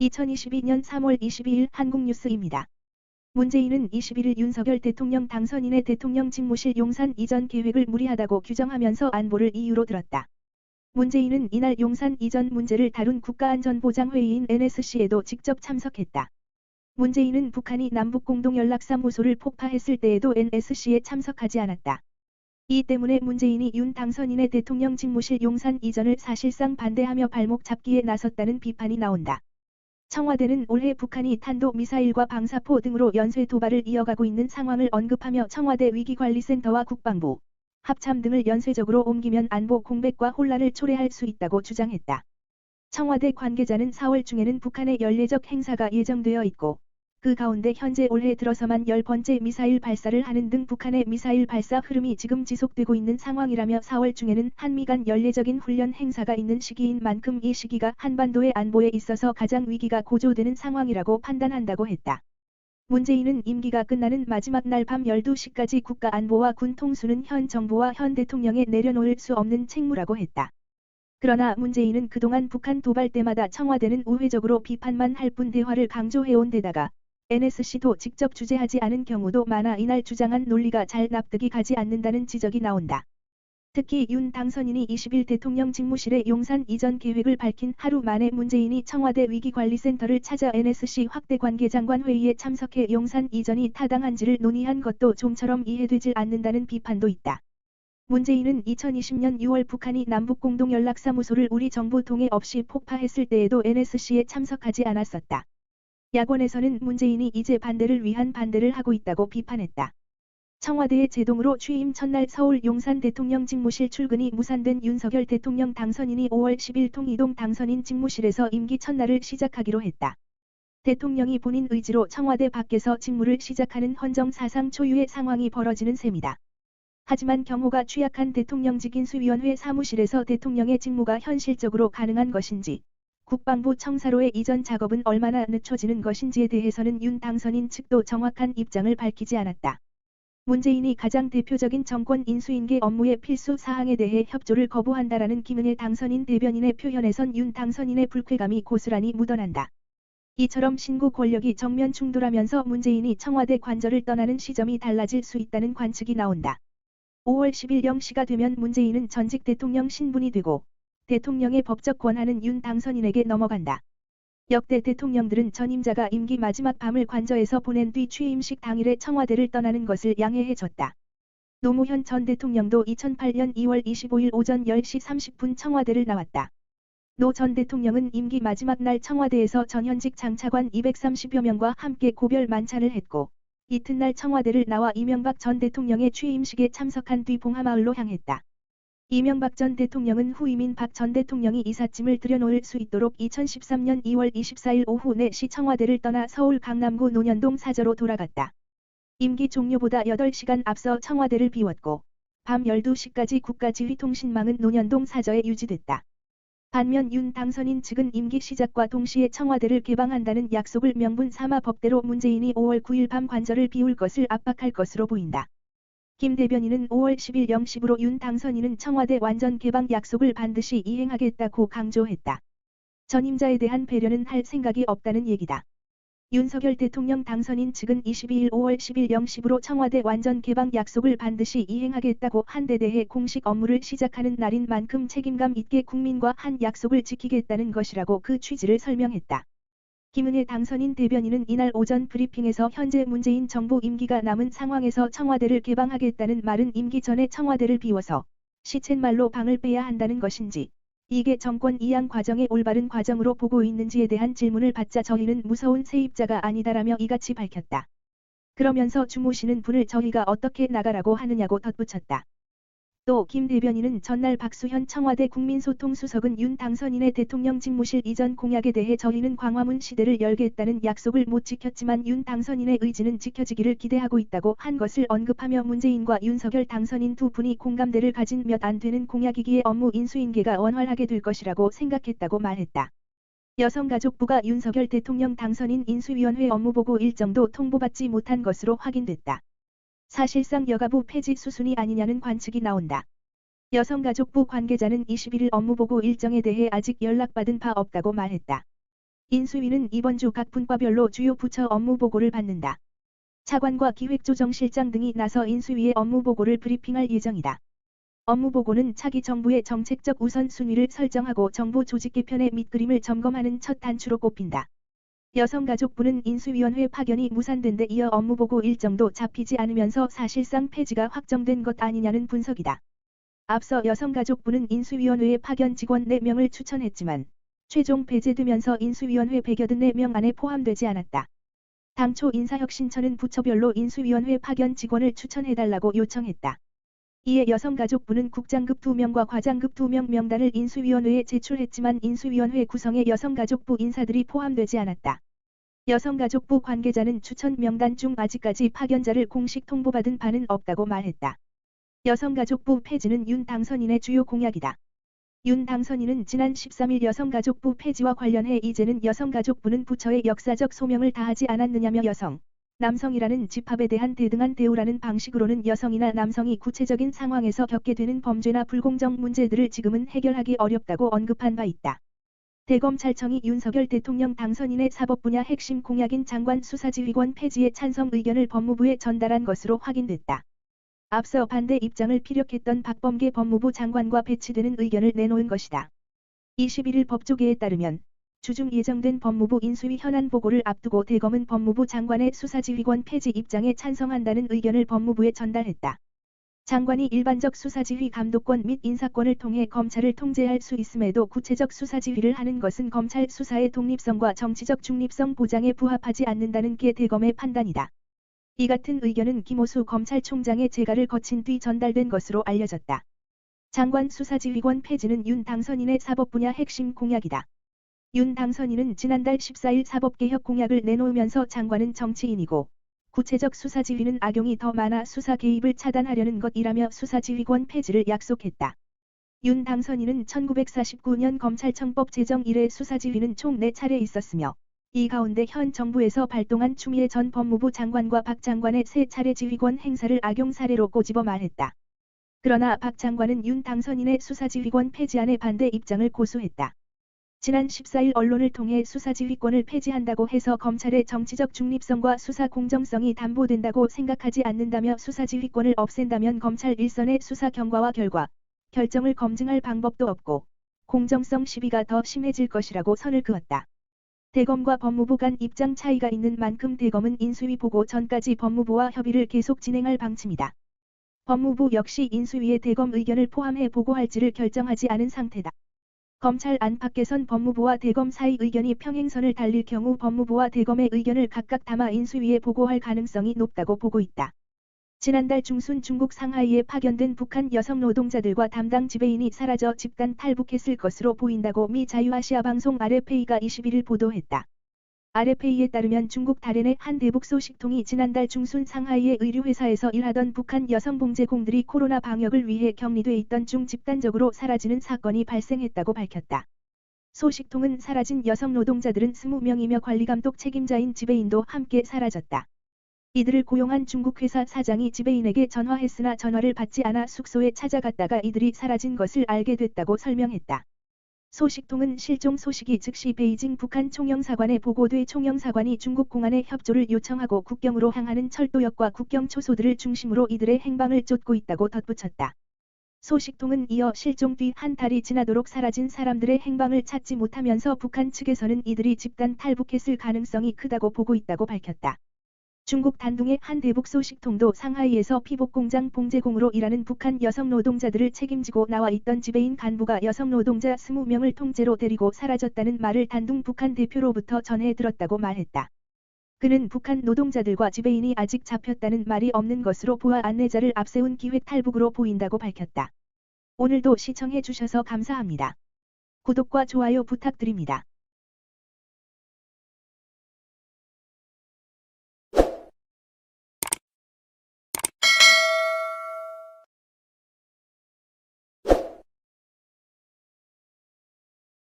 2022년 3월 22일 한국뉴스입니다. 문재인은 21일 윤석열 대통령 당선인의 대통령 집무실 용산 이전 계획을 무리하다고 규정하면서 안보를 이유로 들었다. 문재인은 이날 용산 이전 문제를 다룬 국가안전보장회의인 NSC에도 직접 참석했다. 문재인은 북한이 남북공동연락사무소를 폭파했을 때에도 NSC에 참석하지 않았다. 이 때문에 문재인이 윤 당선인의 대통령 집무실 용산 이전을 사실상 반대하며 발목 잡기에 나섰다는 비판이 나온다. 청와대는 올해 북한이 탄도미사일과 방사포 등으로 연쇄 도발을 이어가고 있는 상황을 언급하며 청와대 위기관리센터와 국방부, 합참 등을 연쇄적으로 옮기면 안보 공백과 혼란을 초래할 수 있다고 주장했다. 청와대 관계자는 4월 중에는 북한의 연례적 행사가 예정되어 있고 그 가운데 현재 올해 들어서만 10번째 미사일 발사를 하는 등 북한의 미사일 발사 흐름이 지금 지속되고 있는 상황이라며 4월 중에는 한미 간 연례적인 훈련 행사가 있는 시기인 만큼 이 시기가 한반도의 안보에 있어서 가장 위기가 고조되는 상황이라고 판단한다고 했다. 문재인은 임기가 끝나는 마지막 날 밤 12시까지 국가안보와 군 통수는 현 정부와 현 대통령에 내려놓을 수 없는 책무라고 했다. 그러나 문재인은 그동안 북한 도발 때마다 청와대는 우회적으로 비판만 할 뿐 대화를 강조해온 데다가 NSC도 직접 주재하지 않은 경우도 많아 이날 주장한 논리가 잘 납득이 가지 않는다는 지적이 나온다. 특히 윤 당선인이 20일 대통령 집무실의 용산 이전 계획을 밝힌 하루 만에 문재인이 청와대 위기관리센터를 찾아 NSC 확대관계장관 회의에 참석해 용산 이전이 타당한지를 논의한 것도 좀처럼 이해되질 않는다는 비판도 있다. 문재인은 2020년 6월 북한이 남북공동연락사무소를 우리 정부 동의 없이 폭파했을 때에도 NSC에 참석하지 않았었다. 야권에서는 문재인이 이제 반대를 위한 반대를 하고 있다고 비판했다. 청와대의 제동으로 취임 첫날 서울 용산 대통령 집무실 출근이 무산된 윤석열 대통령 당선인이 5월 10일 통이동 당선인 집무실에서 임기 첫날을 시작하기로 했다. 대통령이 본인 의지로 청와대 밖에서 직무를 시작하는 헌정사상 초유의 상황이 벌어지는 셈이다. 하지만 경호가 취약한 대통령직인수위원회 사무실에서 대통령의 직무가 현실적으로 가능한 것인지 국방부 청사로의 이전 작업은 얼마나 늦춰지는 것인지에 대해서는 윤 당선인 측도 정확한 입장을 밝히지 않았다. 문재인이 가장 대표적인 정권 인수인계 업무의 필수 사항에 대해 협조를 거부한다라는 김은혜 당선인 대변인의 표현에선 윤 당선인의 불쾌감이 고스란히 묻어난다. 이처럼 신구 권력이 정면 충돌하면서 문재인이 청와대 관저를 떠나는 시점이 달라질 수 있다는 관측이 나온다. 5월 10일 0시가 되면 문재인은 전직 대통령 신분이 되고 대통령의 법적 권한은 윤 당선인에게 넘어간다. 역대 대통령들은 전임자가 임기 마지막 밤을 관저에서 보낸 뒤 취임식 당일에 청와대를 떠나는 것을 양해해줬다. 노무현 전 대통령도 2008년 2월 25일 오전 10시 30분 청와대를 나왔다. 노 전 대통령은 임기 마지막 날 청와대에서 전현직 장차관 230여 명과 함께 고별 만찬을 했고 이튿날 청와대를 나와 이명박 전 대통령의 취임식에 참석한 뒤 봉하마을로 향했다. 이명박 전 대통령은 후임인 박 전 대통령이 이삿짐을 들여놓을 수 있도록 2013년 2월 24일 오후 4시 청와대를 떠나 서울 강남구 논현동 사저로 돌아갔다. 임기 종료보다 8시간 앞서 청와대를 비웠고 밤 12시까지 국가지휘통신망은 논현동 사저에 유지됐다. 반면 윤 당선인 측은 임기 시작과 동시에 청와대를 개방한다는 약속을 명분 삼아 법대로 문재인이 5월 9일 밤 관저를 비울 것을 압박할 것으로 보인다. 김 대변인은 5월 10일 0시부로 윤 당선인은 청와대 완전 개방 약속을 반드시 이행하겠다고 강조했다. 전임자에 대한 배려는 할 생각이 없다는 얘기다. 윤석열 대통령 당선인 측은 22일 5월 10일 0시부로 청와대 완전 개방 약속을 반드시 이행하겠다고 한 데 대해 공식 업무를 시작하는 날인 만큼 책임감 있게 국민과 한 약속을 지키겠다는 것이라고 그 취지를 설명했다. 김은혜 당선인 대변인은 이날 오전 브리핑에서 현재 문재인 정부 임기가 남은 상황에서 청와대를 개방하겠다는 말은 임기 전에 청와대를 비워서 시쳇말로 방을 빼야 한다는 것인지 이게 정권 이양 과정의 올바른 과정으로 보고 있는지에 대한 질문을 받자 저희는 무서운 세입자가 아니다라며 이같이 밝혔다. 그러면서 주무시는 분을 저희가 어떻게 나가라고 하느냐고 덧붙였다. 또 김 대변인은 전날 박수현 청와대 국민소통수석은 윤 당선인의 대통령 집무실 이전 공약에 대해 저희는 광화문 시대를 열겠다는 약속을 못 지켰지만 윤 당선인의 의지는 지켜지기를 기대하고 있다고 한 것을 언급하며 문재인과 윤석열 당선인 두 분이 공감대를 가진 몇 안 되는 공약이기에 업무 인수인계가 원활하게 될 것이라고 생각했다고 말했다. 여성가족부가 윤석열 대통령 당선인 인수위원회 업무보고 일정도 통보받지 못한 것으로 확인됐다. 사실상 여가부 폐지 수순이 아니냐는 관측이 나온다. 여성가족부 관계자는 21일 업무보고 일정에 대해 아직 연락받은 바 없다고 말했다. 인수위는 이번 주 각 분과별로 주요 부처 업무 보고를 받는다. 차관과 기획조정실장 등이 나서 인수위의 업무 보고를 브리핑할 예정이다. 업무 보고는 차기 정부의 정책적 우선순위를 설정하고 정부 조직 개편의 밑그림을 점검하는 첫 단추로 꼽힌다. 여성가족부는 인수위원회 파견이 무산된 데 이어 업무 보고 일정도 잡히지 않으면서 사실상 폐지가 확정된 것 아니냐는 분석이다. 앞서 여성가족부는 인수위원회에 파견 직원 4명을 추천했지만 최종 배제되면서 인수위원회 184명 안에 포함되지 않았다. 당초 인사혁신처는 부처별로 인수위원회 파견 직원을 추천해달라고 요청했다. 이에 여성가족부는 국장급 2명과 과장급 2명 명단을 인수위원회에 제출했지만 인수위원회 구성에 여성가족부 인사들이 포함되지 않았다. 여성가족부 관계자는 추천 명단 중 아직까지 파견자를 공식 통보받은 바는 없다고 말했다. 여성가족부 폐지는 윤 당선인의 주요 공약이다. 윤 당선인은 지난 13일 여성가족부 폐지와 관련해 이제는 여성가족부는 부처의 역사적 소명을 다하지 않았느냐며 여성, 남성이라는 집합에 대한 대등한 대우라는 방식으로는 여성이나 남성이 구체적인 상황에서 겪게 되는 범죄나 불공정 문제들을 지금은 해결하기 어렵다고 언급한 바 있다. 대검찰청이 윤석열 대통령 당선인의 사법 분야 핵심 공약인 장관 수사지휘권 폐지에 찬성 의견을 법무부에 전달한 것으로 확인됐다. 앞서 반대 입장을 피력했던 박범계 법무부 장관과 배치되는 의견을 내놓은 것이다. 21일 법조계에 따르면 주중 예정된 법무부 인수위 현안 보고를 앞두고 대검은 법무부 장관의 수사지휘권 폐지 입장에 찬성한다는 의견을 법무부에 전달했다. 장관이 일반적 수사지휘 감독권 및 인사권을 통해 검찰을 통제할 수 있음에도 구체적 수사지휘를 하는 것은 검찰 수사의 독립성과 정치적 중립성 보장에 부합하지 않는다는 게 대검의 판단이다. 이 같은 의견은 김오수 검찰총장의 재가를 거친 뒤 전달된 것으로 알려졌다. 장관 수사지휘권 폐지는 윤 당선인의 사법분야 핵심 공약이다. 윤 당선인은 지난달 14일 사법개혁 공약을 내놓으면서 장관은 정치인이고 구체적 수사지휘는 악용이 더 많아 수사 개입을 차단하려는 것이라며 수사지휘권 폐지를 약속했다. 윤 당선인은 1949년 검찰청법 제정 이래 수사지휘는 총 4차례 있었으며 이 가운데 현 정부에서 발동한 추미애 전 법무부 장관과 박 장관의 3차례 지휘권 행사를 악용 사례로 꼬집어 말했다. 그러나 박 장관은 윤 당선인의 수사지휘권 폐지안에 반대 입장을 고수했다. 지난 14일 언론을 통해 수사지휘권을 폐지한다고 해서 검찰의 정치적 중립성과 수사 공정성이 담보된다고 생각하지 않는다며 수사지휘권을 없앤다면 검찰 일선의 수사 경과와 결과, 결정을 검증할 방법도 없고 공정성 시비가 더 심해질 것이라고 선을 그었다. 대검과 법무부 간 입장 차이가 있는 만큼 대검은 인수위 보고 전까지 법무부와 협의를 계속 진행할 방침이다. 법무부 역시 인수위에 대검 의견을 포함해 보고할지를 결정하지 않은 상태다. 검찰 안팎에선 법무부와 대검 사이 의견이 평행선을 달릴 경우 법무부와 대검의 의견을 각각 담아 인수위에 보고할 가능성이 높다고 보고 있다. 지난달 중순 중국 상하이에 파견된 북한 여성 노동자들과 담당 지배인이 사라져 집단 탈북했을 것으로 보인다고 미 자유아시아 방송 RFA가 21일 보도했다. RFA에 따르면 중국 다롄의 한 대북 소식통이 지난달 중순 상하이의 의류회사에서 일하던 북한 여성 봉제공들이 코로나 방역을 위해 격리돼 있던 중 집단적으로 사라지는 사건이 발생했다고 밝혔다. 소식통은 사라진 여성 노동자들은 20명이며 관리감독 책임자인 지배인도 함께 사라졌다. 이들을 고용한 중국 회사 사장이 지배인에게 전화했으나 전화를 받지 않아 숙소에 찾아갔다가 이들이 사라진 것을 알게 됐다고 설명했다. 소식통은 실종 소식이 즉시 베이징 북한 총영사관에 보고돼 총영사관이 중국 공안에 협조를 요청하고 국경으로 향하는 철도역과 국경 초소들을 중심으로 이들의 행방을 쫓고 있다고 덧붙였다. 소식통은 이어 실종 뒤 한 달이 지나도록 사라진 사람들의 행방을 찾지 못하면서 북한 측에서는 이들이 집단 탈북했을 가능성이 크다고 보고 있다고 밝혔다. 중국 단둥의 한 대북 소식통도 상하이에서 피복공장 봉제공으로 일하는 북한 여성 노동자들을 책임지고 나와 있던 지배인 간부가 여성 노동자 20명을 통째로 데리고 사라졌다는 말을 단둥 북한 대표로부터 전해 들었다고 말했다. 그는 북한 노동자들과 지배인이 아직 잡혔다는 말이 없는 것으로 보아 안내자를 앞세운 기획 탈북으로 보인다고 밝혔다. 오늘도 시청해 주셔서 감사합니다. 구독과 좋아요 부탁드립니다.